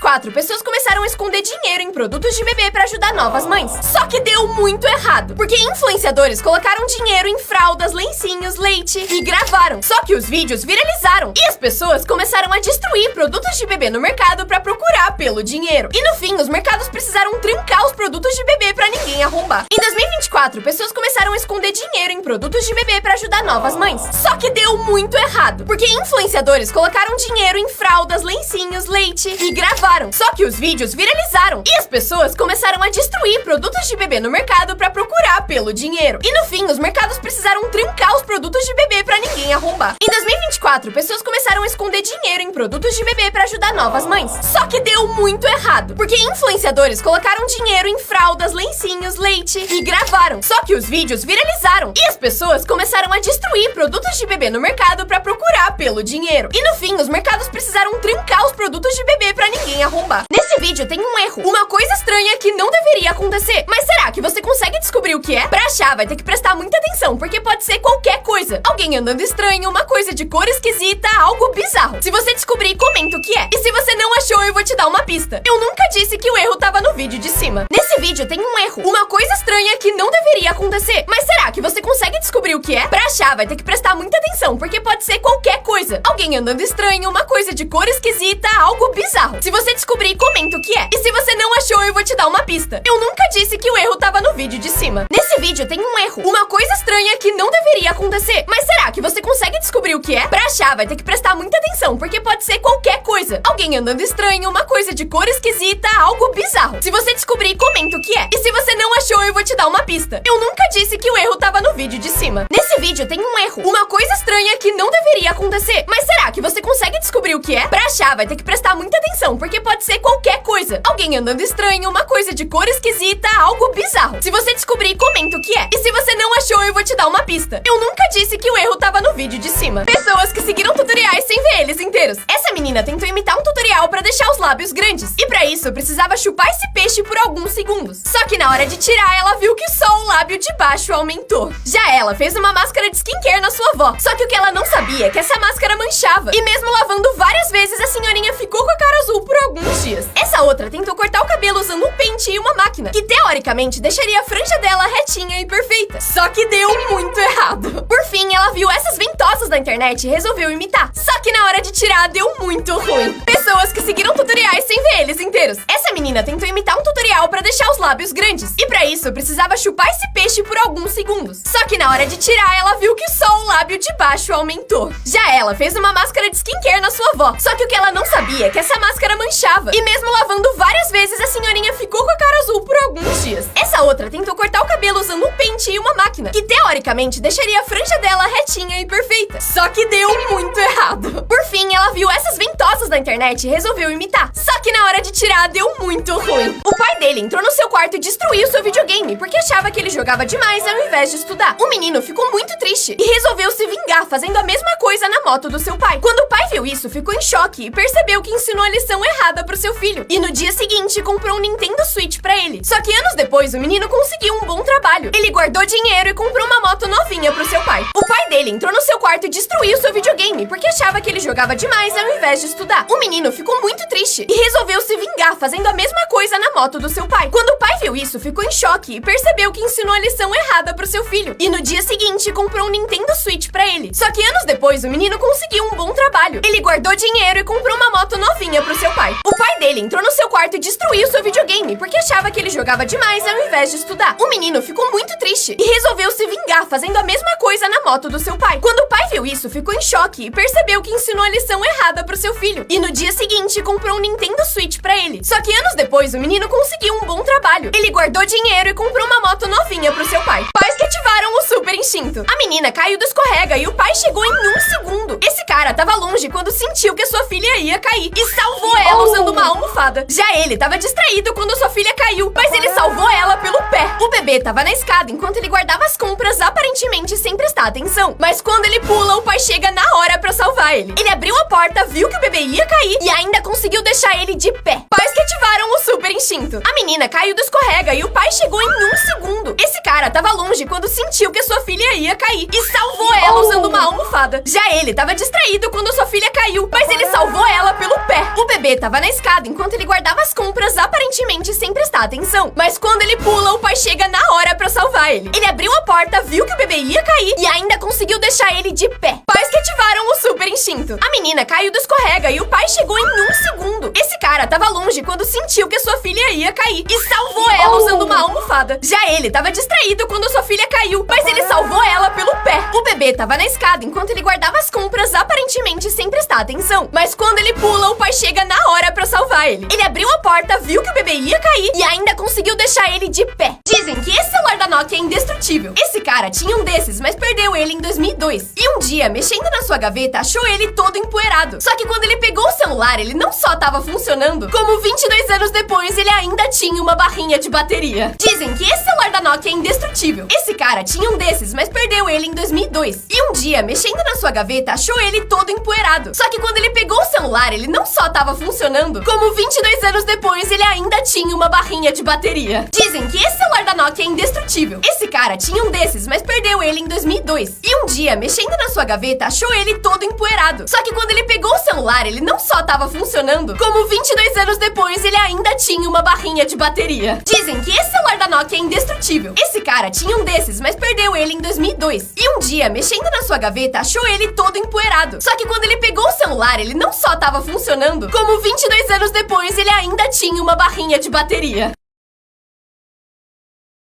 2024, pessoas começaram a esconder dinheiro em produtos de bebê pra ajudar novas mães. Só que deu muito errado, porque influenciadores colocaram dinheiro em fraldas, lencinhos, leite e gravaram. Só que os vídeos viralizaram e as pessoas começaram a destruir produtos de bebê no mercado pra procurar pelo dinheiro. E no fim, os mercados precisaram trancar os produtos de bebê pra ninguém arrombar. Em 2024, pessoas começaram a esconder dinheiro em produtos de bebê pra ajudar novas mães. Só que deu muito errado, porque influenciadores colocaram dinheiro em fraldas, lencinhos, leite e gravaram. Só que os vídeos viralizaram e as pessoas começaram a destruir produtos de bebê no mercado pra procurar pelo dinheiro. E no fim, os mercados precisaram trancar os produtos de bebê pra ninguém arrombar. Em 2024, pessoas começaram a esconder dinheiro em produtos de bebê pra ajudar novas mães. Só que deu muito errado, porque influenciadores colocaram dinheiro em fraldas, lencinhos, leite e gravaram. Só que os vídeos viralizaram e as pessoas começaram a destruir produtos de bebê no mercado pra procurar pelo dinheiro. E no fim, os mercados precisaram trancar os produtos de bebê pra ninguém arrombar. Nesse vídeo tem um erro, uma coisa estranha que não deveria acontecer. Mas será que você consegue descobrir o que é? Pra achar, vai ter que prestar muita atenção, porque pode ser qualquer coisa. Alguém andando estranho, uma coisa de cor esquisita, algo bizarro. Se você descobrir, comenta o que é. E se você não achou, eu vou te dar uma pista. Eu nunca disse que o erro tava no vídeo de cima. Nesse vídeo tem um erro, uma coisa estranha que não deveria acontecer. Mas será que você consegue descobrir o que é? Pra achar, vai ter que prestar muita atenção, porque pode ser qualquer coisa. Alguém andando estranho, uma coisa de cor esquisita, algo bizarro. Se você descobrir, comenta o que é. E se você não achou, eu vou te dar uma pista. Eu nunca disse que o erro tava no vídeo de cima. Nesse vídeo tem um erro, uma coisa estranha que não deveria acontecer. Mas será que você consegue descobrir o que é? Pra achar, vai ter que prestar muita atenção, porque pode ser qualquer coisa. Alguém andando estranho, uma coisa de cor esquisita, algo bizarro. Se você descobrir, comenta o que é. E se você não achou, eu vou te dar uma pista. Eu nunca disse que o erro tava no vídeo de cima. Nesse vídeo tem um erro, uma coisa estranha que não deveria acontecer. Mas será que você consegue descobrir o que é? Pra achar, vai ter que prestar muita atenção, porque pode ser qualquer coisa. Alguém andando estranho, uma coisa de cor esquisita, algo bizarro. Se você descobrir, comenta o que é. E se você não achou, eu vou te dar uma pista. Eu nunca disse que o erro tava no vídeo de cima. Pessoas que seguiram tutoriais sem ver eles inteiros. Essa menina tentou imitar um tutorial pra deixar os lábios grandes. E pra isso, precisava chupar esse peixe por alguns segundos. Só que na hora de tirar, ela viu que só o lábio de baixo aumentou. Já ela fez uma máscara de skincare na sua avó. Só que o que ela não sabia é que essa máscara manchava. E mesmo lavando várias vezes, a senhorinha ficou com a cara azul por alguns dias. Essa outra tentou cortar o cabelo usando um pente e uma máquina, que teoricamente deixaria a franja dela retinha e perfeita. Só que deu muito errado. Por fim, ela viu essas ventosas na internet e resolveu imitar. Só que na hora de tirar, deu muito ruim. Pessoas que seguiram tutoriais sem ver eles inteiros. Essa menina tentou imitar um tutorial pra deixar os lábios grandes. E pra isso, precisava chupar esse peixe por alguns segundos. Só que na hora de tirar, ela viu que só o lábio de baixo aumentou. Já ela fez uma máscara de skincare na sua avó. Só que o que ela não sabia é que essa máscara manchava. E mesmo lavando várias vezes, a senhorinha ficou com a cara azul por alguns dias. Essa outra tentou cortar o cabelo usando um pente e uma máquina, que teoricamente deixaria a franja dela retinha e perfeita. Só que deu muito errado. Por fim, ela viu essas ventosas na internet e resolveu imitar. Só que na hora de tirar, deu muito ruim. O pai dele entrou no seu quarto e destruiu seu videogame, porque achava que ele jogava demais ao invés de estudar. O menino ficou muito triste e resolveu se vingar, fazendo a mesma coisa na moto do seu pai. Quando o pai viu isso, ficou em choque e percebeu que ensinou a lição errada pro seu filho. E no dia seguinte, comprou um Nintendo Switch pra ele. Só que anos depois, o menino conseguiu um bom trabalho. Ele guardou dinheiro e comprou uma moto novinha pro seu pai. O pai dele entrou no seu quarto e destruiu seu videogame, porque achava que ele jogava demais ao invés de estudar. O menino ficou muito triste e resolveu se vingar, fazendo a mesma coisa na moto do seu pai. Quando o pai viu isso, ficou em choque e percebeu que ensinou a lição errada pro seu filho. E no dia seguinte, comprou um Nintendo Switch pra ele. Só que anos depois, o menino conseguiu um bom trabalho. Ele guardou dinheiro e comprou uma moto novinha pro seu pai. O pai dele entrou no seu quarto e destruiu seu videogame, porque achava que ele jogava demais ao invés de estudar. O menino ficou muito triste e resolveu se vingar, fazendo a mesma coisa na moto do seu pai. Quando o pai viu isso, ficou em choque e percebeu que ensinou a lição errada pro seu filho. E no dia seguinte, comprou um Nintendo Switch pra ele. Só que anos depois, o menino conseguiu um bom trabalho. Ele guardou dinheiro e comprou uma moto novinha pro seu pai. Pais que ativaram o super instinto. A menina caiu do escorrega e o pai chegou em um segundo. Esse cara tava longe quando sentiu que a sua filha ia cair e salvou ela usando uma almofada. Já ele tava distraído quando sua filha caiu, mas ele salvou ela pelo pé. O bebê tava na escada enquanto ele guardava as compras, aparentemente sem prestar atenção. Mas quando ele pula, o pai chega na hora pra salvar ele. Ele abriu a porta, viu que o bebê ia cair e ainda conseguiu deixar ele de pé. Pais que ativaram o super super instinto. A menina caiu do escorrega e o pai chegou em 1 segundo. Esse cara tava longe quando sentiu que a sua filha ia cair e salvou ela usando uma almofada. Já ele tava distraído quando sua filha caiu, mas ele salvou ela pelo pé. O bebê tava na escada enquanto ele guardava as compras, aparentemente sem prestar atenção. Mas quando ele pula, o pai chega na hora pra salvar ele. Ele abriu a porta, viu que o bebê ia cair e ainda conseguiu deixar ele de pé. Pais que ativaram o super instinto. A menina caiu do escorrega e o pai chegou em 1 segundo. Esse cara tava longe quando sentiu que a sua filha ia cair e salvou ela usando uma almofada. Já ele tava distraído quando sua filha caiu, mas ele salvou ela pelo pé. O bebê tava na escada enquanto ele guardava as compras, aparentemente sem prestar atenção. Mas quando ele pula, o pai chega na hora pra salvar ele. Ele abriu a porta, viu que o bebê ia cair e ainda conseguiu deixar ele de pé. Dizem que esse celular da Nokia é indestrutível. Esse cara tinha um desses, mas perdeu ele em 2002. E um dia, mexendo na sua gaveta, achou ele todo empoeirado. Só que quando ele pegou o celular, ele não só tava funcionando, como 22 anos depois, ele ainda tinha uma barrinha de bateria. Dizem que esse celular da Nokia é indestrutível. Esse cara tinha um desses, mas perdeu ele em 2002. E um dia, mexendo na sua gaveta, achou ele todo empoeirado. Só que quando ele pegou o celular, ele não só tava funcionando, como 22 anos depois, ele ainda tinha uma barrinha de bateria. Dizem que esse celular da Nokia é indestrutível. Esse cara tinha um desses, mas perdeu ele em 2002. E um dia, mexendo na sua gaveta, achou ele todo empoeirado. Só que quando ele pegou o celular, ele não só tava funcionando, como 22 anos depois, ele ainda tinha uma barrinha de bateria. Dizem que esse celular da Nokia é indestrutível. Esse cara tinha um desses, mas perdeu ele em 2002. E um dia, mexendo na sua gaveta, achou ele todo empoeirado. Só que quando ele pegou o celular, ele não só tava funcionando, como 22 anos depois, ele ainda tinha uma barrinha de bateria.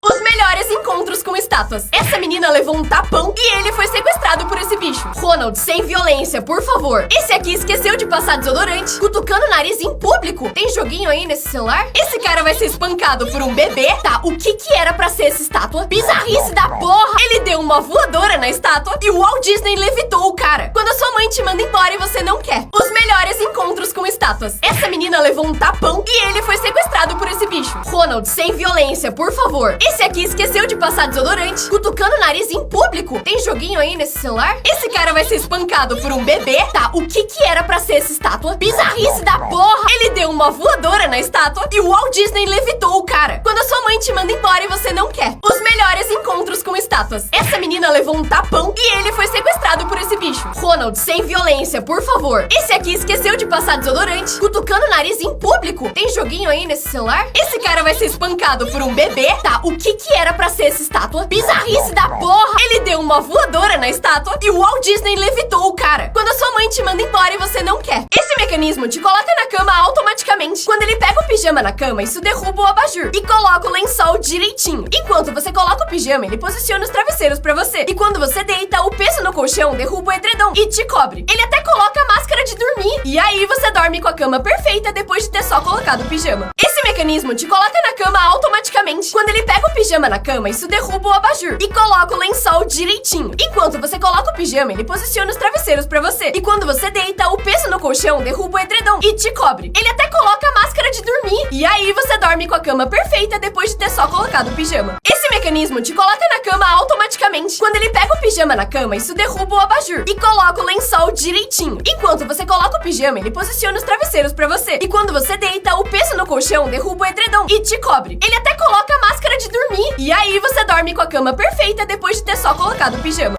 Os melhores encontros com estátuas. Essa menina levou um tapão e ele foi sequestrado por esse bicho. Ronald, sem violência, por favor. Esse aqui esqueceu de passar desodorante, cutucando o nariz em público. Tem joguinho aí nesse celular? Esse cara vai ser espancado por um bebê? Tá, o que era pra ser essa estátua? Bizarrice da porra! Ele deu uma voadora na estátua e o Walt Disney levitou o cara. Quando a sua mãe te manda embora e você não quer. Os melhores encontros com estátuas. Essa menina levou um tapão e ele foi sequestrado por esse bicho. Ronald, sem violência, por favor. Esse aqui esqueceu de passar desodorante, cutucando o nariz em público. Tem joguinho aí nesse celular? Esse cara vai ser espancado por um bebê? Tá, o que era pra ser essa estátua? Bizarrice da porra! Ele deu uma voadora na estátua e o Walt Disney levitou o cara. Quando a sua mãe te manda embora e você não quer. Os melhores encontros com estátuas. Essa menina levou um tapão e ele foi sequestrado por esse bicho. Ronald, sem violência, por favor. Esse aqui esqueceu de passar desodorante, cutucando o nariz em público. Tem joguinho aí nesse celular? Esse cara vai ser espancado por um bebê? Tá, o que era pra ser essa estátua? Bizarrice da porra! Ele deu uma voadora na estátua e o Walt Disney levitou o cara. Quando a sua mãe te manda embora e você não quer. Esse mecanismo te coloca na cama automaticamente. Quando ele pega o pijama na cama, isso derruba o abajur e coloca o lençol direitinho. Enquanto você coloca o pijama, ele posiciona os travesseiros pra você. E quando você deita, o peso no colchão derruba o edredom e te cobre. Ele até coloca a máscara de dormir. E aí você dorme com a cama perfeita depois de ter só colocado o pijama. Esse mecanismo te coloca na cama automaticamente. Quando ele pega o pijama na cama, isso derruba o abajur e coloca o lençol direitinho. Enquanto você coloca o pijama, ele posiciona os travesseiros pra você. E quando você deita, o peso no colchão derruba o edredom e te cobre. Ele até coloca a máscara de dormir. E aí você dorme com a cama perfeita depois de ter só colocado o pijama. Esse mecanismo te coloca na cama automaticamente. Quando ele pega o pijama na cama, isso derruba o abajur e coloca o lençol direitinho. Enquanto você coloca o pijama, ele posiciona os travesseiros pra você. E quando você deita, o peso no colchão derruba o edredom e te cobre. Ele até coloca a máscara de dormir. E aí você dorme com a cama perfeita depois de ter só colocado o pijama.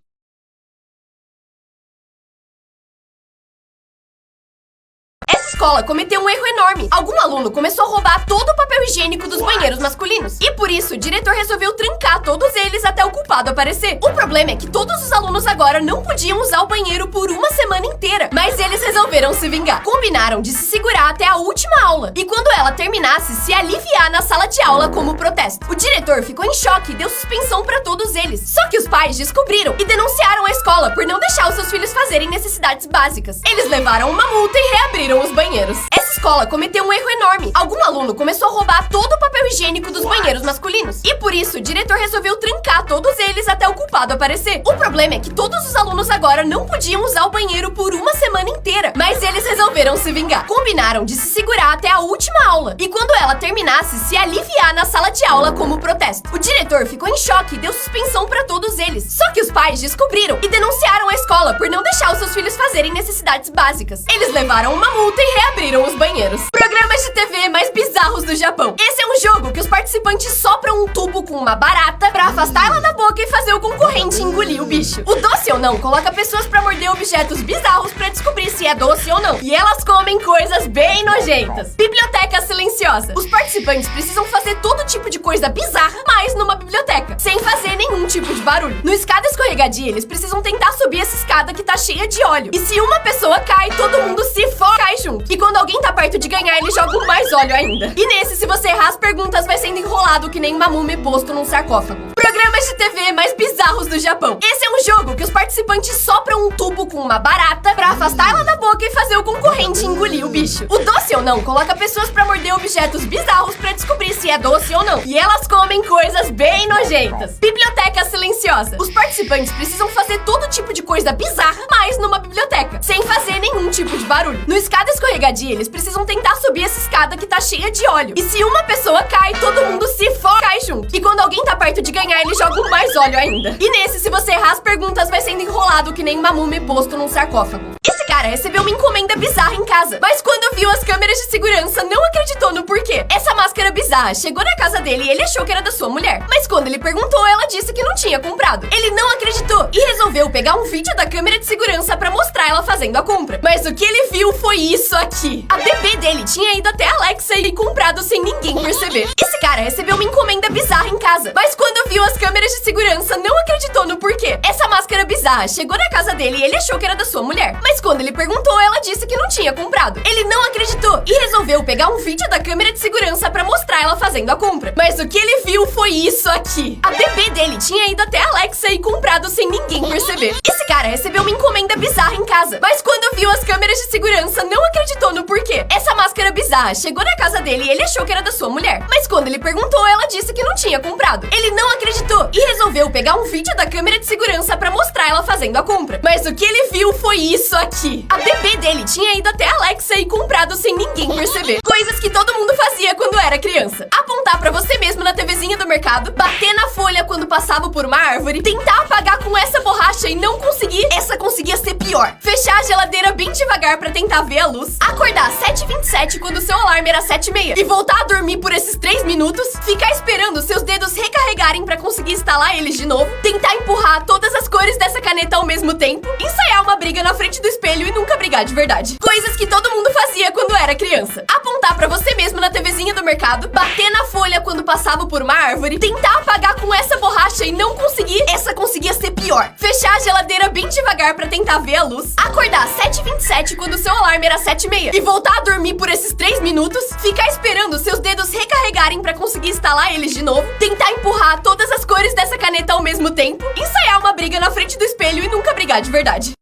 Escola cometeu um erro enorme. Algum aluno começou a roubar todo o papel higiênico dos banheiros masculinos. E por isso, o diretor resolveu trancar todos eles até o culpado aparecer. O problema é que todos os alunos agora não podiam usar o banheiro por uma semana inteira. Mas eles resolveram se vingar. Combinaram de se segurar até a última aula. E quando ela terminasse, se aliviar na sala de aula como protesto. O diretor ficou em choque e deu suspensão pra todos eles. Só que os pais descobriram e denunciaram a escola por não deixar os seus filhos fazerem necessidades básicas. Eles levaram uma multa e reabriram os banheiros. Essa escola cometeu um erro enorme. Algum aluno começou a roubar todo o papel higiênico dos banheiros masculinos. E por isso, o diretor resolveu trancar todos eles até o culpado aparecer. O problema é que todos os alunos agora não podiam usar o banheiro por uma semana inteira. Mas eles resolveram se vingar. Combinaram de se segurar até a última aula. E quando ela terminasse, se aliviar na sala de aula como protesto. O diretor ficou em choque e deu suspensão pra todos eles. Só que os pais descobriram e denunciaram a escola por não deixar os seus filhos fazerem necessidades básicas. Eles levaram uma multa e reabriram os banheiros. Programas de TV mais bizarros bizarros do Japão. Esse é um jogo que os participantes sopram um tubo com uma barata pra afastar ela da boca e fazer o concorrente engolir o bicho. O doce ou não coloca pessoas pra morder objetos bizarros pra descobrir se é doce ou não. E elas comem coisas bem nojentas. Biblioteca silenciosa. Os participantes precisam fazer todo tipo de coisa bizarra, mas numa biblioteca, sem fazer nenhum tipo de barulho. No escada escorregadia, eles precisam tentar subir essa escada que tá cheia de óleo. E se uma pessoa cai, todo mundo se cai junto. E quando alguém tá perto de ganhar, eles jogam mais óleo ainda. E nesse, se você errar as perguntas, vai sendo enrolado que nem uma múmia posto num sarcófago. Programas de TV mais bizarros do Japão. Esse é um jogo que os participantes sopram um tubo com uma barata pra afastar ela da boca e fazer o concorrente engolir o bicho. O doce ou não coloca pessoas pra morder objetos bizarros pra descobrir se é doce ou não. E elas comem coisas bem nojentas. Biblioteca silenciosa. Os participantes precisam fazer todo tipo de coisa bizarra, mas numa biblioteca, sem fazer nenhum tipo de barulho. No escada escorregadia, eles precisam tentar subir essa escada que tá cheia de óleo. E se uma pessoa cai, todo mundo se cai junto. E quando alguém tá perto de ganhar, eles jogam mais óleo ainda. E nesse, se você errar as perguntas, vai sendo enrolado que nem uma múmia posto num sarcófago. Esse cara recebeu uma encomenda bizarra em casa, mas quando viu as câmeras de segurança, não acreditou no porquê. Essa máscara bizarra chegou na casa dele e ele achou que era da sua mulher. Mas quando ele perguntou, ela disse que não tinha comprado. Ele não acreditou e resolveu pegar um vídeo da câmera de segurança pra mostrar ela fazendo a compra. Mas o que ele viu foi isso aqui. A bebê dele tinha ido até a Alexa e comprado sem ninguém perceber. Esse cara recebeu uma encomenda bizarra em casa, mas quando viu as câmeras de segurança, não acreditou no porquê. Essa máscara bizarra chegou na casa dele e ele achou que era da sua mulher. Mas quando ele perguntou, ela disse que não tinha comprado. Ele não acreditou e resolveu pegar um vídeo da câmera de segurança pra mostrar ela fazendo a compra. Mas o que ele viu foi isso aqui. A bebê dele tinha ido até a Alexa e comprado sem ninguém perceber. Esse cara recebeu uma encomenda bizarra em casa, mas quando viu as câmeras de segurança, não acreditou no porquê. Essa máscara bizarra chegou na casa dele e ele achou que era da sua mulher. Mas quando ele perguntou, ela disse que não tinha comprado. Ele não acreditou e resolveu pegar um vídeo da câmera de segurança pra mostrar ela fazendo a compra. Mas o que ele viu foi isso aqui. A bebê dele tinha ido até a Alexa e comprado sem ninguém perceber. Coisas que todo mundo fazia quando era criança. Apontar pra você mesmo na TVzinha do mercado, bater na folha quando passava por uma árvore, tentar apagar com essa borracha e não conseguir, essa conseguia ser pior. Fechar a geladeira bem devagar pra tentar ver a luz, acordar às 7h27 quando seu alarme era 7h30 e voltar a dormir por esses 3 minutos, ficar esperando seus dedos recarregarem pra conseguir instalar eles de novo, tentar empurrar todas as cores dessa caneta ao mesmo tempo, ensaiar uma briga na frente do espelho e nunca brigar de verdade. Coisas que todo mundo fazia quando era criança. Apontar pra você mesmo na TVzinha do mercado, bater na folha quando passava por uma árvore, tentar apagar com essa borracha e não conseguir, essa conseguia ser pior. Fechar a geladeira bem devagar pra tentar ver a luz, acordar às 7h27 quando seu alarme era 7h30 e voltar a dormir por esses 3 minutos, ficar esperando seus dedos recarregarem pra conseguir instalar eles de novo, tentar empurrar todas as cores dessa caneta ao mesmo tempo, ensaiar uma briga na frente do espelho e nunca brigar de verdade.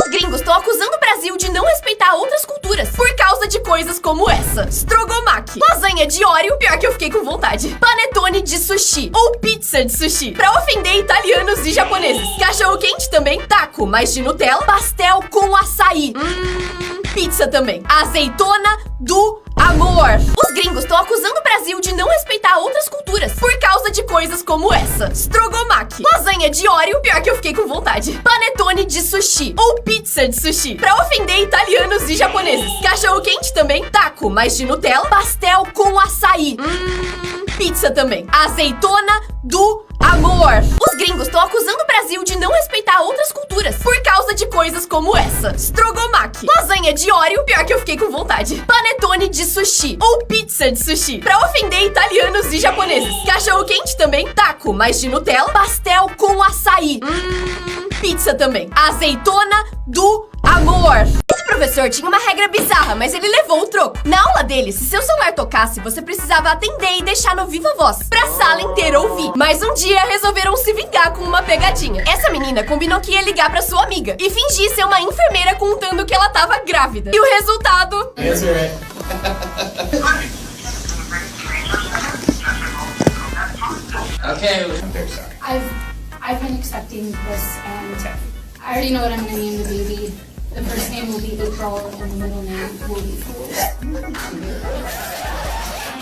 Os gringos estão acusando o Brasil de não respeitar outras culturas por causa de coisas como essa. Strogomaki, lasanha de Oreo, pior que eu fiquei com vontade. Panetone de sushi ou pizza de sushi, pra ofender italianos e japoneses. Cachorro quente também, taco, mas de Nutella. Pastel com açaí. Pizza também. Azeitona do amor. Os gringos estão acusando o Brasil de não respeitar outras culturas por causa de coisas como essa. Strogomaki, lasanha de Oreo, pior que eu fiquei com vontade. Panetone de sushi ou pizza de sushi, pra ofender italianos e japoneses. Cachorro quente também, taco, mas de Nutella. Pastel com açaí. Pizza também. Azeitona do amor. Os gringos estão acusando o Brasil de não respeitar outras culturas por causa de coisas como essa. Strogomaki, lasanha de Oreo, pior que eu fiquei com vontade. Panetone de sushi ou pizza de sushi, pra ofender italianos e japoneses. Cachorro quente também, taco, mas de Nutella. Pastel com açaí. Pizza também. Azeitona do amor. Esse professor tinha uma regra bizarra, mas ele levou o troco. Na aula dele, se seu celular tocasse, você precisava atender e deixar no viva voz, pra sala inteira ouvir. Mas um dia resolveram se vingar com uma pegadinha. Essa menina combinou que ia ligar pra sua amiga e fingir ser uma enfermeira contando que ela tava grávida. E o resultado... Okay. I'm very sorry. I've been expecting this, and I already know what I'm going to name the baby. The first name will be April, and the middle name will be Fool.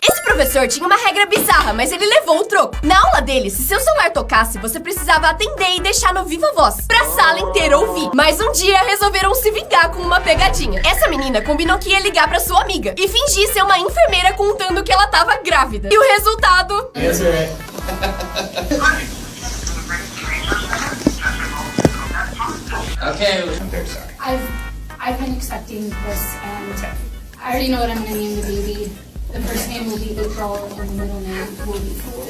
Esse professor tinha uma regra bizarra, mas ele levou o troco. Na aula dele, se seu celular tocasse, você precisava atender e deixar no viva voz, pra sala inteira ouvir. Mas um dia resolveram se vingar com uma pegadinha. Essa menina combinou que ia ligar pra sua amiga e fingir ser uma enfermeira contando que ela tava grávida. E o resultado... Okay, I'm very sorry. I've been expecting this, and I already know what I'm gonna name the baby. The first name will be April, and the middle name will be Fool.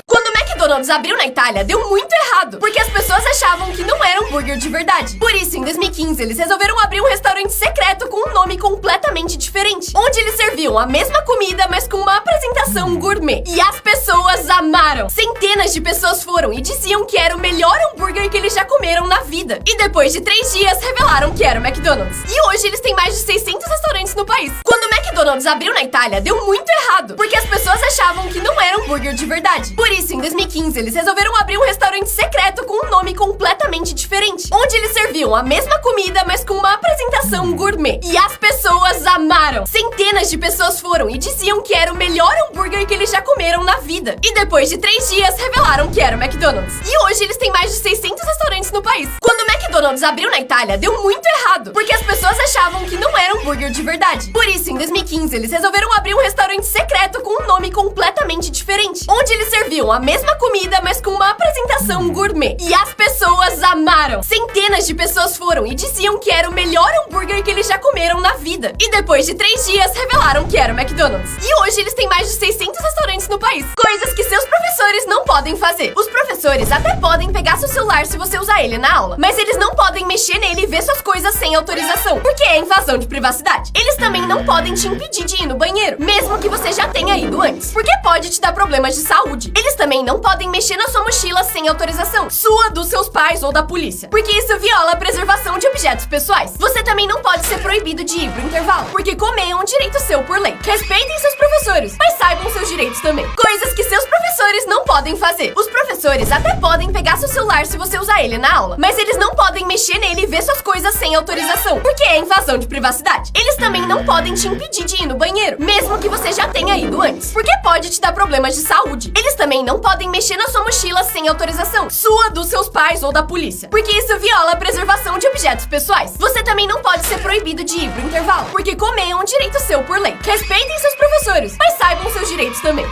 Quando o McDonald's abriu na Itália, deu muito errado, porque as pessoas achavam que não era um hambúrguer de verdade. Por isso, em 2015, eles resolveram abrir um restaurante secreto com um nome completamente diferente, onde eles serviam a mesma comida, mas com uma apresentação gourmet. E as pessoas amaram. Centenas de pessoas foram e diziam que era o melhor hambúrguer que eles já comeram na vida. E depois de 3 dias, revelaram que era o McDonald's. E hoje eles têm mais de 600 restaurantes no país. Quando o McDonald's abriu na Itália, deu muito errado, porque as pessoas achavam que não era um hambúrguer de verdade. Por isso, em 2015, eles resolveram abrir um restaurante secreto com um nome completamente diferente, onde eles serviam a mesma comida, mas com uma apresentação gourmet. E as pessoas amaram. Centenas de pessoas foram e diziam que era o melhor hambúrguer que eles já comeram na vida. E depois de 3 dias, revelaram que era o McDonald's. E hoje eles têm mais de 600 restaurantes no país. Quando o McDonald's abriu na Itália, deu muito errado, porque as pessoas achavam que não era um hambúrguer de verdade. Por isso, em 2015, eles resolveram abrir um restaurante secreto com um nome completamente diferente, onde eles serviam a mesma comida, mas com uma apresentação gourmet. E as pessoas amaram. Centenas de pessoas foram e diziam que era o melhor hambúrguer que eles já comeram na vida. E depois de 3 dias, revelaram que era o McDonald's. E hoje eles têm mais de 600 restaurantes no país. Coisas que seus professores não podem fazer. Os professores até podem pegar seu celular se você usar ele na aula, mas eles não podem mexer nele e ver suas coisas sem autorização, porque é invasão de privacidade. Eles também não podem te impedir de ir no banheiro, mesmo que você já tenha ido antes, porque pode te dar problemas de saúde. Eles também não podem mexer na sua mochila sem autorização, sua, dos seus pais ou da polícia, porque isso viola a preservação de objetos pessoais. Você também não pode ser proibido de ir pro intervalo, porque comer é um direito seu por lei. Respeitem seus professores, mas saibam seus direitos também. Coisas que seus professores não podem fazer. Os professores até podem pegar seu celular se você usar ele na aula, mas eles não podem mexer nele e ver suas coisas sem autorização, porque é invasão de privacidade. Eles também não podem te impedir de ir no banheiro, mesmo que você já tenha ido antes, porque pode te dar problemas de saúde. Eles também não podem mexer na sua mochila sem autorização, sua, dos seus pais ou da polícia, porque isso viola a preservação de objetos pessoais. Você também não pode ser proibido de ir pro intervalo, porque comer é um direito seu por lei. Respeitem seus professores, mas saibam seus direitos também.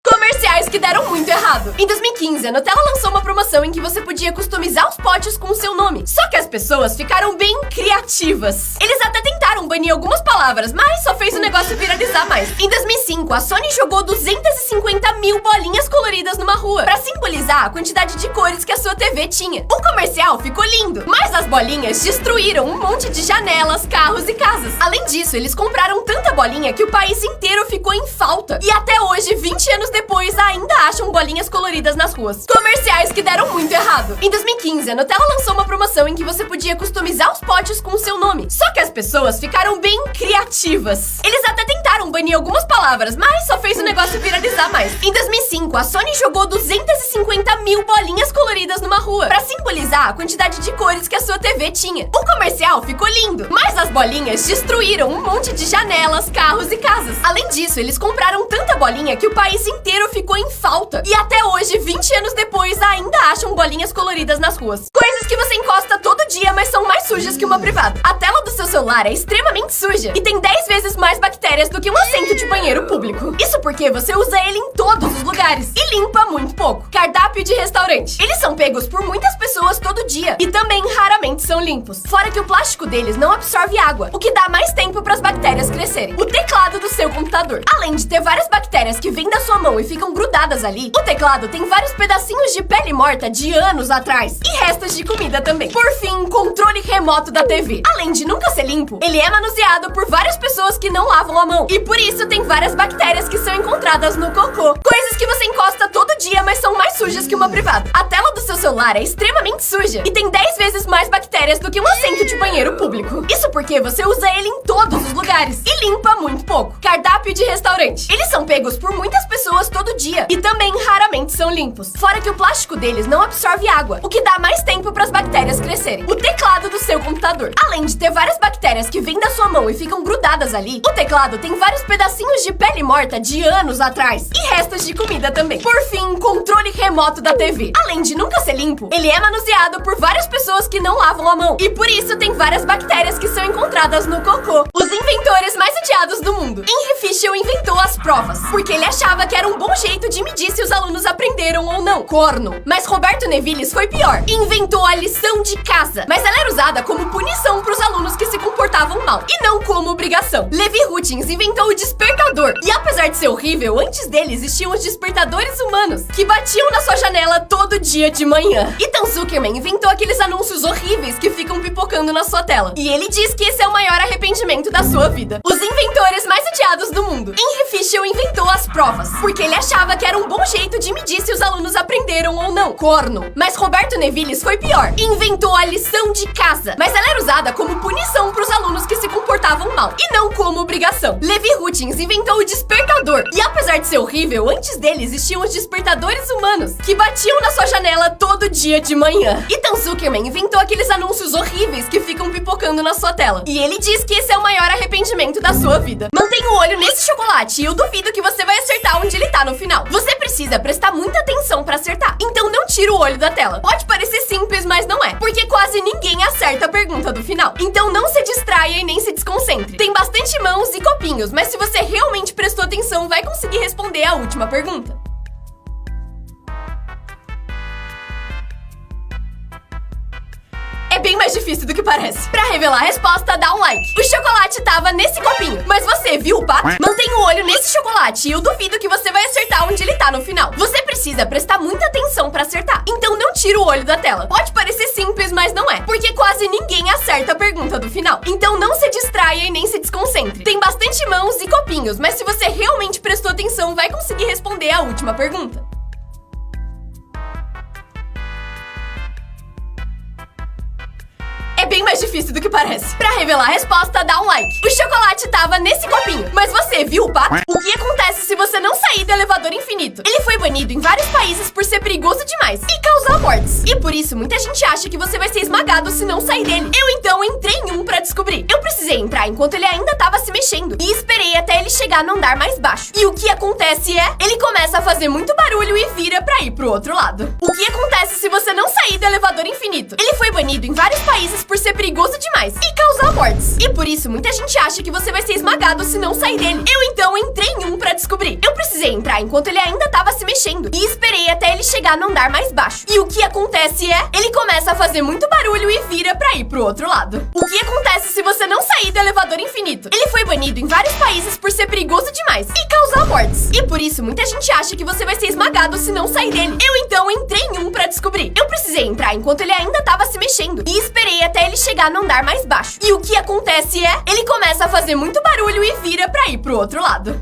Comerciais que deram muito errado. Em 2015, a Nutella lançou uma promoção em que você podia customizar os potes com o seu nome. Só que as pessoas ficaram bem criativas. Eles até tentaram banir algumas palavras, mas só fez o negócio viralizar mais. Em 2005, a Sony jogou 250 mil bolinhas coloridas numa rua, pra simbolizar a quantidade de cores que a sua TV tinha. O comercial ficou lindo, mas as bolinhas destruíram um monte de janelas, carros e casas. Além disso, eles compraram tanta bolinha que o país inteiro ficou em falta. E até hoje, 20 anos depois, ainda acham bolinhas coloridas nas ruas. Comerciais que deram muito errado. Em 2015, a Nutella lançou uma promoção em que você podia customizar os potes com o seu nome. Só que as pessoas ficaram bem criativas. Eles até tentaram banir algumas palavras, mas só fez o negócio viralizar mais. Em 2005, a Sony jogou 250 mil bolinhas coloridas numa rua, pra simbolizar a quantidade de cores que a sua TV tinha. O comercial ficou lindo, mas as bolinhas destruíram um monte de janelas, carros e casas. Além disso, eles compraram tanta bolinha que o país inteiro ficou em falta. E até hoje, 20 anos depois, ainda acham bolinhas coloridas nas ruas. Coisas que você encosta todo dia, mas são mais sujas que uma privada. A tela do seu celular é extremamente suja e tem 10 vezes mais bactérias do que um assento de banheiro público. Isso porque você usa ele em todos os lugares e limpa muito pouco. Cardápio de restaurante. Eles são pegos por muitas pessoas todo dia e também raramente são limpos. Fora que o plástico deles não absorve água, o que dá mais tempo para as bactérias crescerem. O teclado do seu computador. Além de ter várias bactérias que vêm da sua mão e ficam grudadas ali, o teclado tem vários pedacinhos de pele morta de anos atrás e restos de comida também. Por fim, controle remoto da TV. Além de nunca ser limpo, ele é manuseado por várias pessoas que não lavam a mão e por isso tem várias bactérias que são encontradas no cocô. Coisas que você encosta todo dia, mas são mais sujas que uma privada. A tela do seu celular é extremamente suja e tem 10 vezes mais bactérias do que um assento de banheiro público. Isso porque você usa ele em todos os lugares e limpa muito pouco. Cardápio de restaurante. Eles são pegos por muitas pessoas todo dia e também raramente são limpos. Fora que o plástico deles não absorve água, o que dá mais tempo para as bactérias crescerem. O teclado do seu computador. Além de ter várias bactérias que vêm da sua mão e ficam grudadas ali, o teclado tem vários pedacinhos de pele morta de anos atrás e restos de comida também. Por fim, controle remoto da TV. Além de nunca ser limpo, ele é manuseado por várias pessoas que não lavam a mão e por isso tem várias bactérias que são encontradas no cocô. Os inventores mais odiados do mundo. Henry Fischel inventou as provas, porque ele achava que era um bom jeito de medir se os alunos aprenderam ou não. Corno. Mas Roberto Nevilis foi pior. Inventou a lição de casa, mas ela era usada como punição para os alunos que se comportavam mal, e não como obrigação. Levi Hutchins inventou o despertador, e apesar de ser horrível, antes dele existiam os despertadores humanos, que batiam na sua janela todo dia de manhã. Ethan Zuckerman inventou aqueles anúncios horríveis que ficam pipocando na sua tela, e ele diz que esse é o maior arrependimento da sua vida. Os inventores mais odiados do mundo. Henry Fischel inventou as provas, porque ele achava que era um bom jeito de medir se os alunos aprenderam ou não. Corno. Mas Roberto Nevilis foi pior. Inventou a lição de casa, mas ela era usada como punição para os alunos que se comportavam mal, e não como obrigação. Levi Hutchins inventou o despertador, e apesar de ser horrível, antes dele existiam os despertadores humanos, que batiam na sua janela todo dia de manhã. Ethan Zuckerman inventou aqueles anúncios horríveis que ficam pipocando na sua tela, e ele diz que esse é o maior arrependimento da sua vida. Mantenha o olho nesse chocolate e eu duvido que você vai acertar onde ele tá no final. Você precisa prestar muita atenção pra acertar, então não tira o olho da tela. Pode parecer simples, mas não é, porque quase ninguém acerta a pergunta do final. Então não se distraia e nem se desconcentre. Tem bastante mãos e copinhos, mas se você realmente prestou atenção, vai conseguir responder a última pergunta. É bem mais difícil do que parece. Pra revelar a resposta, dá um like. O chocolate tava nesse copinho, mas você viu o pato? Mantenha o olho nesse chocolate e eu duvido que você vai acertar onde ele tá no final. Você precisa prestar muita atenção pra acertar, então não tira o olho da tela. Pode parecer simples, mas não é, porque quase ninguém acerta a pergunta do final. Então não se distraia e nem se desconcentre. Tem bastante mãos e copinhos, mas se você realmente prestou atenção, vai conseguir responder a última pergunta. É bem mais difícil do que parece. Pra revelar a resposta, dá um like. O chocolate tava nesse copinho, mas você viu o pato? O que acontece se você não sair do elevador infinito? Ele foi banido em vários países por ser perigoso demais e causar mortes. E por isso, muita gente acha que você vai ser esmagado se não sair dele. Eu então entrei em um pra descobrir. Eu precisei entrar enquanto ele ainda tava se mexendo e esperei até ele chegar no andar mais baixo. E o que acontece é, ele começa a fazer muito barulho e vira pra ir pro outro lado. O que acontece se você não sair do elevador infinito? Ele foi banido em vários países por ser perigoso demais e causar mortes. E por isso, muita gente acha que você vai ser esmagado se não sair dele. Eu então entrei em um pra descobrir. Eu precisei entrar enquanto ele ainda tava se mexendo e esperei até ele chegar no andar mais baixo. E o que acontece é, ele começa a fazer muito barulho e vira pra ir pro outro lado. O que acontece se você não sair do elevador infinito? Ele foi banido em vários países por ser perigoso demais e causar mortes. E por isso, muita gente acha que você vai ser esmagado se não sair dele. Eu então entrei em um pra descobrir. Eu precisei entrar enquanto ele ainda tava se mexendo e esperei até ele chegar no andar mais baixo. E o que acontece é, ele começa a fazer muito barulho e vira pra ir pro outro lado.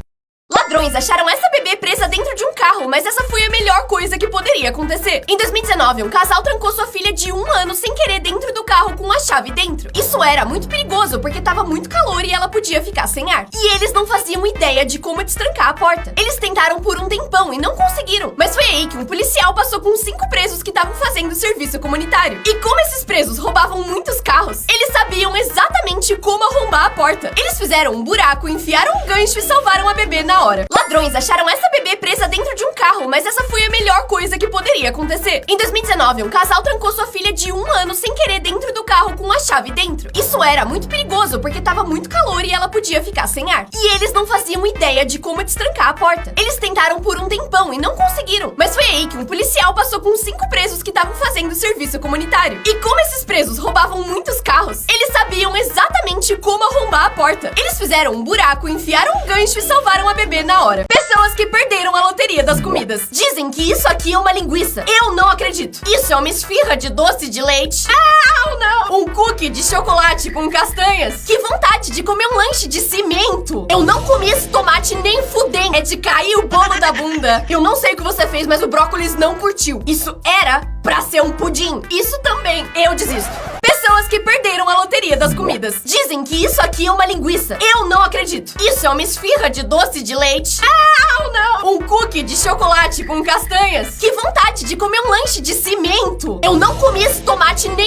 Ladrões acharam essa bebê presa dentro de um carro, mas essa foi a melhor coisa que poderia acontecer. Em 2019, um casal trancou sua filha de 1 ano sem querer dentro do carro com a chave dentro. Isso era muito perigoso, porque tava muito calor e ela podia ficar sem ar. E eles não faziam ideia de como destrancar a porta. Eles tentaram por um tempão e não conseguiram. Mas foi aí que um policial passou com 5 presos que estavam fazendo serviço comunitário. E como esses presos roubavam muitos carros, eles sabiam exatamente como arrombar a porta. Eles fizeram um buraco, enfiaram um gancho e salvaram a bebê na hora. Ladrões acharam essa bebê presa dentro de um carro, mas essa foi a melhor coisa que poderia acontecer. Em 2019, um casal trancou sua filha de 1 ano sem querer dentro do carro com a chave dentro. Isso era muito perigoso, porque tava muito calor e ela podia ficar sem ar. E eles não faziam ideia de como destrancar a porta. Eles tentaram por um tempão e não conseguiram. Mas foi aí que um policial passou com 5 presos que estavam fazendo serviço comunitário. E como esses presos roubavam muitos carros, eles sabiam exatamente como arrombar a porta. Eles fizeram um buraco, enfiaram um gancho e salvaram a bebê na hora. Pessoas que perderam a loteria das comidas. Dizem que isso aqui é uma linguiça. Eu não acredito. Isso é uma esfirra de doce de leite. Ah, não! Um cookie de chocolate com castanhas. Que vontade de comer um lanche de cimento. Eu não comi esse tomate nem fudem. É de cair o bolo da bunda. Eu não sei o que você fez, mas o brócolis não curtiu. Isso era pra ser um pudim. Isso também. Eu desisto. Pessoas que perderam a loteria das comidas. Dizem que isso aqui é uma linguiça. Eu não acredito. Isso é uma esfirra de doce de leite. Ah, não! Um cookie de chocolate com castanhas. Que vontade de comer um lanche de cimento. Eu não comi esse tomate nem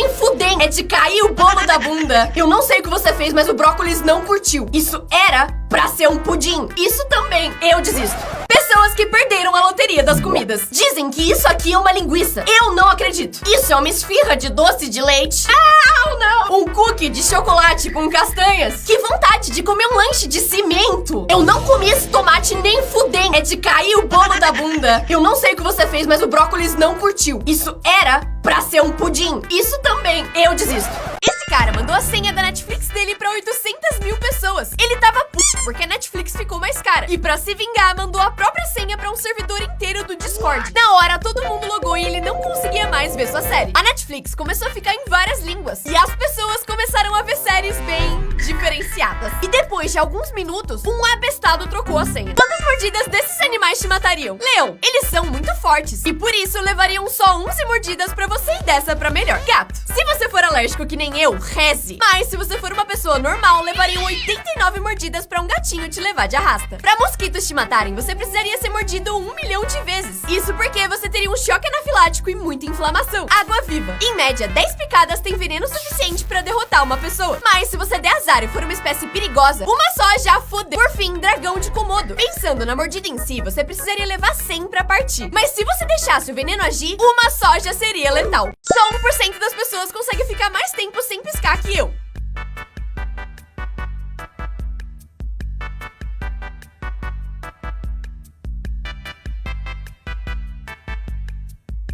de cair o bolo da bunda. Eu não sei o que você fez, mas o brócolis não curtiu. Isso era pra ser um pudim. Isso também, eu desisto. Pessoas que perderam a loteria das comidas. Dizem que isso aqui é uma linguiça. Eu não acredito. Isso é uma esfirra de doce de leite. Ah, não! Um cookie de chocolate com castanhas. Que vontade de comer um lanche de cimento. Eu não comi esse tomate nem fudem. É de cair o bolo da bunda. Eu não sei o que você fez, mas o brócolis não curtiu. Isso era pra ser um pudim. Isso também, eu desisto. Esse cara mandou a senha da Netflix dele pra 800 mil pessoas. Ele tava puto porque a Netflix ficou mais cara. E pra se vingar, mandou a própria senha pra um servidor inteiro do Discord. Na hora, todo mundo logou e ele não conseguia mais ver sua série. A Netflix começou a ficar em várias línguas. E as pessoas começaram a ver séries bem diferenciadas. E depois de alguns minutos, um abestado trocou a senha. Quantas mordidas desses animais te matariam? Leão, eles são muito fortes. E por isso levariam só 11 mordidas pra você ir dessa pra melhor. Gato, se você for alérgico que nem eu, reze. Mas se você for uma pessoa normal, levariam 89 mordidas pra um gatinho te levar de arrasta. Pra mosquitos te matarem, você precisaria ser mordido 1 milhão de vezes. Isso porque você teria um choque anafilático e muita inflamação. Água viva. Em média, 10 picadas tem veneno suficiente pra derrotar uma pessoa. Mas se você der azar e for uma espécie perigosa, uma só já fodeu. Por fim, dragão de Komodo. Pensando na mordida em si, você precisaria levar 100 pra partir. Mas se você deixasse o veneno agir, uma só já seria letal. Só 1% das pessoas consegue ficar mais tempo sem piscar que eu.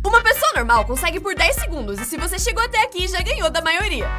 Uma pessoa normal consegue por 10 segundos, e se você chegou até aqui, já ganhou da maioria.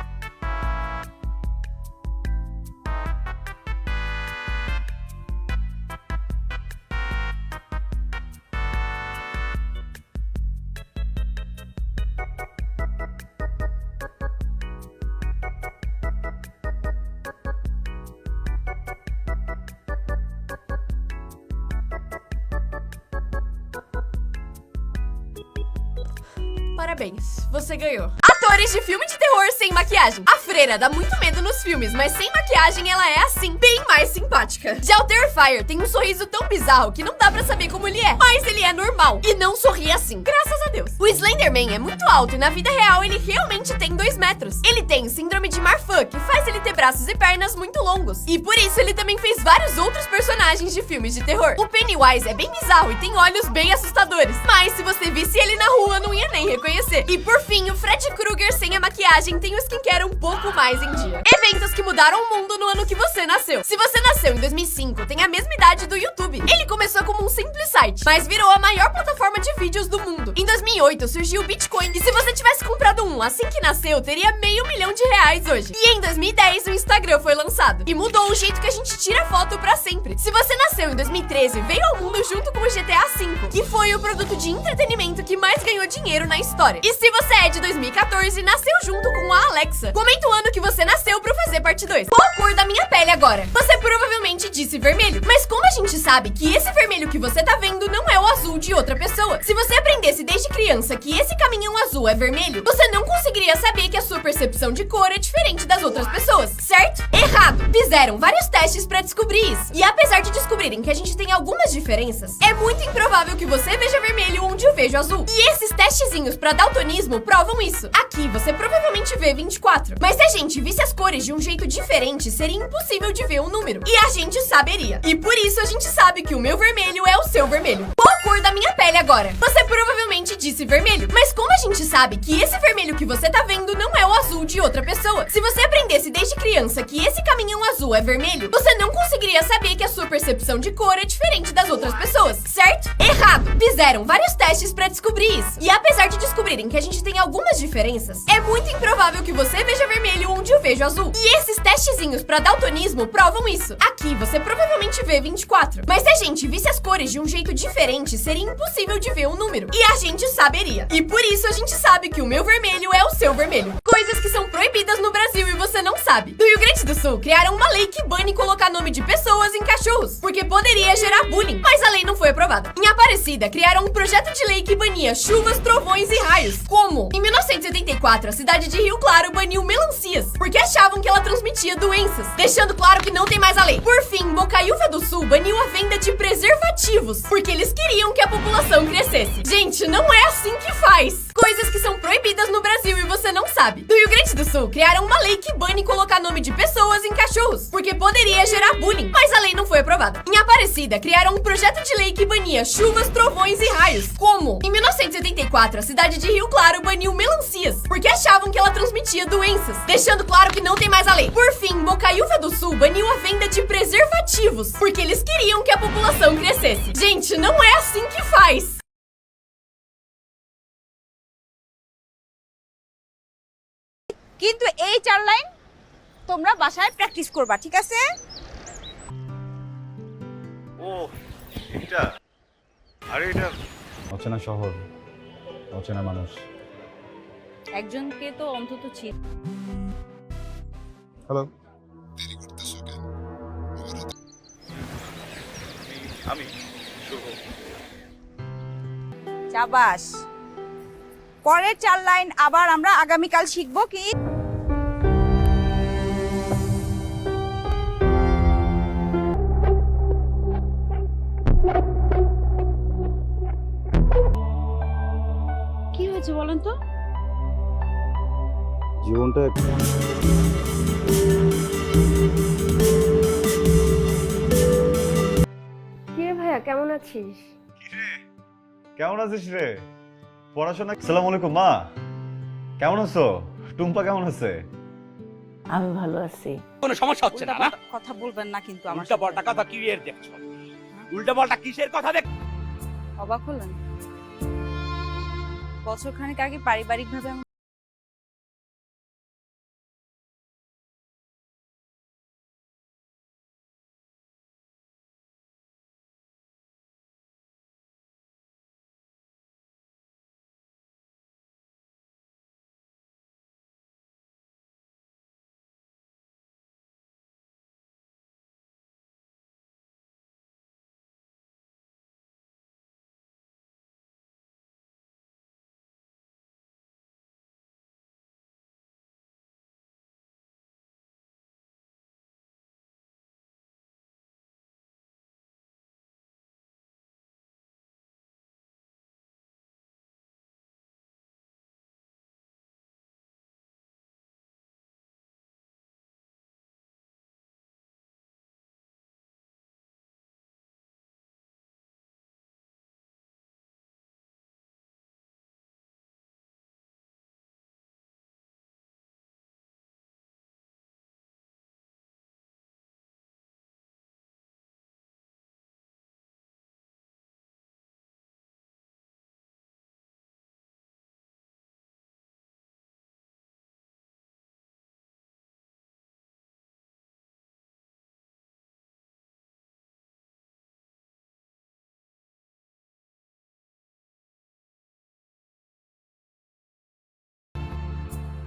Parabéns, você ganhou. Atores de filme de terror sem maquiagem. A freira dá muito medo nos filmes, mas sem maquiagem ela é assim, bem mais simpática. Já o Terrifier tem um sorriso tão bizarro que não dá pra saber como ele é. Mas ele é normal e não sorri assim, graças a Deus. O Slenderman é muito alto e na vida real ele realmente tem 2 metros. Ele tem síndrome de Marfan, que faz ele ter braços e pernas muito longos. E por isso ele também fez vários outros personagens de filmes de terror. O Pennywise é bem bizarro e tem olhos bem assustadores. Mas se você visse ele na rua, não ia nem reconhecer. E por fim, o Freddy Krueger sem a maquiagem tem o skincare um pouco mais em dia. Eventos que mudaram o mundo no ano que você nasceu. Se você nasceu em 2005, tem a mesma idade do YouTube. Ele começou como um simples site, mas virou a maior plataforma de vídeos do mundo. Em 2008, surgiu o Bitcoin. E se você tivesse comprado um assim que nasceu, teria R$500 mil hoje. E em 2010, o Instagram foi lançado. E mudou o jeito que a gente tira foto pra sempre. Se você nasceu em 2013, veio ao mundo junto com o GTA V, que foi o produto de entretenimento que mais ganhou dinheiro na história. E se você é de 2014 e nasceu junto com a Alexa, comenta o ano que você nasceu pra eu fazer parte 2. Qual a cor da minha pele agora? Você provavelmente disse vermelho, mas como a gente sabe que esse vermelho que você tá vendo não é o azul de outra pessoa? Se você aprendesse desde criança que esse caminhão azul é vermelho, você não conseguiria saber que a sua percepção de cor é diferente das outras pessoas, certo? Errado! Fizeram vários testes pra descobrir isso. E apesar de descobrirem que a gente tem algumas diferenças, é muito improvável que você veja vermelho onde eu vejo azul. E esses testezinhos pra daltonismo provam isso. Aqui você provavelmente vê 24. Mas se a gente visse as cores de um jeito diferente, seria impossível de ver um número. E a gente saberia. E por isso a gente sabe que o meu vermelho é o seu vermelho. Qual a cor da minha pele agora? Você provavelmente disse vermelho. Mas como a gente sabe que esse vermelho que você tá vendo não é o azul de outra pessoa? Se você aprendesse desde criança que esse caminhão azul é vermelho, você não conseguiria saber que a sua percepção de cor é diferente das outras pessoas, certo? Errado! Fizeram vários testes pra descobrir isso. E apesar de descobrirem que a gente tem algumas diferenças, é muito improvável que você veja vermelho onde eu vejo azul. E esses testezinhos pra daltonismo provam isso. Aqui você provavelmente vê 24. Mas se a gente visse as cores de um jeito diferente, seria impossível de ver um número. E a gente saberia. E por isso a gente sabe que o meu vermelho é o seu vermelho. Coisas que são proibidas no Brasil e você não sabe. No Rio Grande do Sul, criaram uma lei que bane colocar nome de pessoas em cachorros, porque poderia gerar bullying. Mas a lei não foi aprovada. Em Aparecida, criaram um projeto de lei que bania chuvas, trovões e raios. Como? Em 1974, a cidade de Rio Claro baniu melancias, porque achavam que ela transmitia doenças, deixando claro que não tem mais a lei. Por fim, Bocaiúva do Sul baniu a venda de preservativos, porque eles queriam que a população crescesse. Gente, não é assim que faz. Coisas que são proibidas no Brasil e você não sabe. sabe. No Rio Grande do Sul, criaram uma lei que bane colocar nome de pessoas em cachorros, porque poderia gerar bullying, mas a lei não foi aprovada. Em Aparecida, criaram um projeto de lei que bania chuvas, trovões e raios. Como? Em 1974, a cidade de Rio Claro baniu melancias, porque achavam que ela transmitia doenças, deixando claro que não tem mais a lei. Por fim, Bocaiúva do Sul baniu a venda de preservativos, porque eles queriam que a população crescesse. Gente, não é assim que faz! কিন্তু এই চার লাইন তোমরা বাসায় প্র্যাকটিস করবা, ঠিক আছে? ও এটা আরে এটা অচেনা শহর, অচেনা মানুষ। একজনকে তো অন্তত ছিল। হ্যালো, আমি শুভ। চাবাস। পরের চার লাইন আবার আমরা আগামীকাল শিখবো কি? কি হয়েছে বলেন তো? জীবনটা কে ভাইয়া কেমন আছিস? কেমন আছিস রে? পড়াশোনা? আসসালামু আলাইকুম মা, কেমন আছো? টুম্পা কেমন আছে? আমি ভালো আছি। কোনো সমস্যা হচ্ছে না না? কথা বলবেন না কিন্তু আমার উল্টা পাল্টা কথা কি এর দেখছো? উল্টা পাল্টা কিসের কথা দেখ? অবাক হলেন? বছরখানেক আগে পারিবারিকভাবে আমি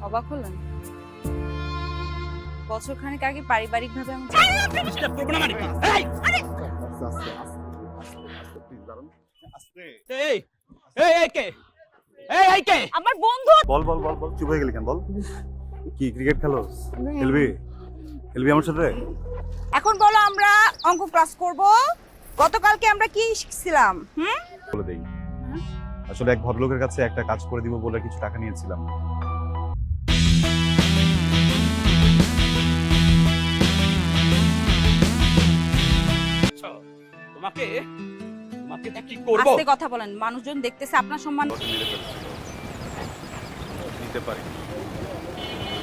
অবাক হলেন? বছরখানেক আগে পারিবারিকভাবে আমি ডিস্টার্ব করব না মানে কি? এই এই এই এই কে? এই কে? আমার বন্ধু। বল বল বল বল, চুপ হয়ে গেলি কেন? বল, কি ক্রিকেট খেলোস? খেলবি? খেলবি আমার সাথে? এখন বলো আমরা অঙ্ক ক্লাস করব। গতকালকে আমরা কি শিখছিলাম? বলে দেই। আসলে এক ভদ্রলোকের কাছে একটা কাজ করে দিব বলে কিছু টাকা নিয়েছিলাম। তোমাকে তোমাকে যে কি করব? আস্তে কথা বলেন, মানুষজন দেখতেছে আপনার সম্মান। নিতে পারি,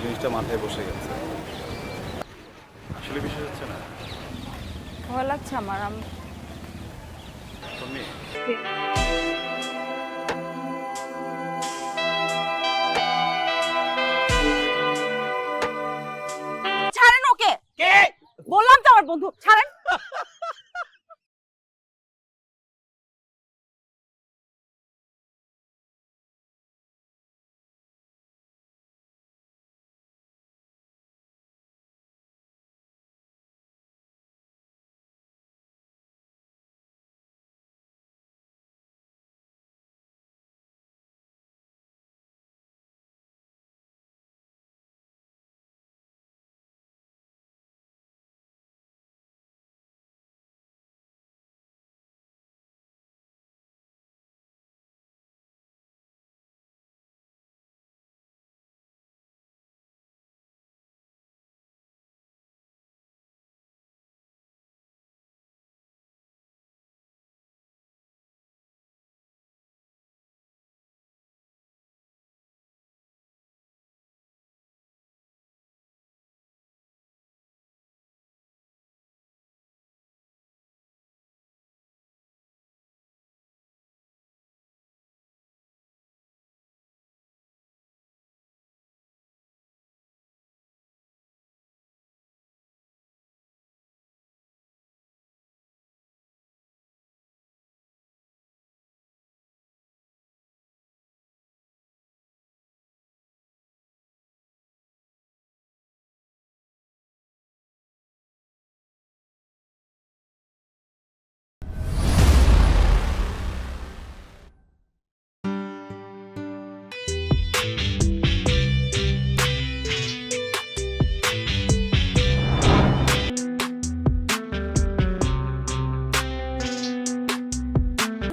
জিনিসটা মাথায় বসে গেছে। আসলে বিষয় হচ্ছে না ভয় লাগছে আমার। আমি তুমি ছাড়েন ওকে। কে? বললাম তো আমার বন্ধু, ছাড়েন।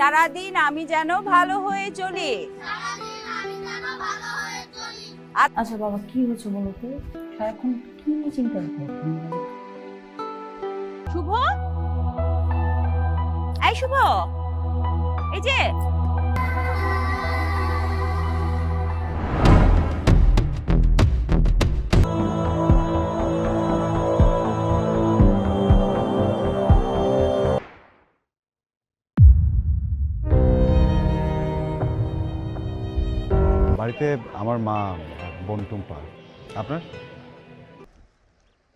সারাদিন আমি যেন ভালো হয়ে চলি। আচ্ছা বাবা, কি হয়েছে বলো তো? সারাক্ষণ কি নিয়ে চিন্তা করো? শুভ, এই শুভ, এই যে বাড়িতে আমার মা আর বোন টুম্পা। আপনার?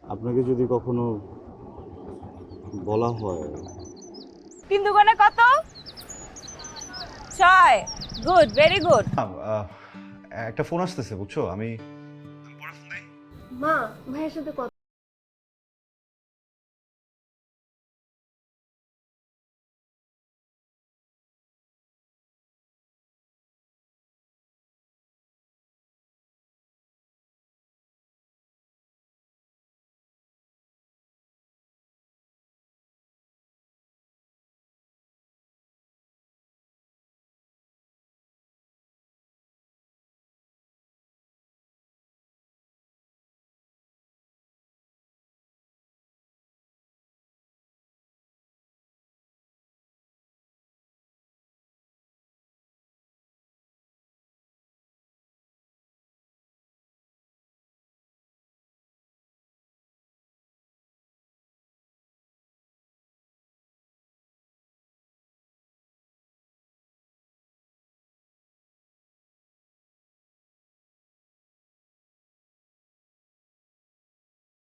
আপনাকে যদি কখনো বলা হয়। তিন দুগুণে কত? 6। Good, very good. একটা ফোন আসতেছে বুঝছো, আমি মা, ভাইয়ের সাথে কথা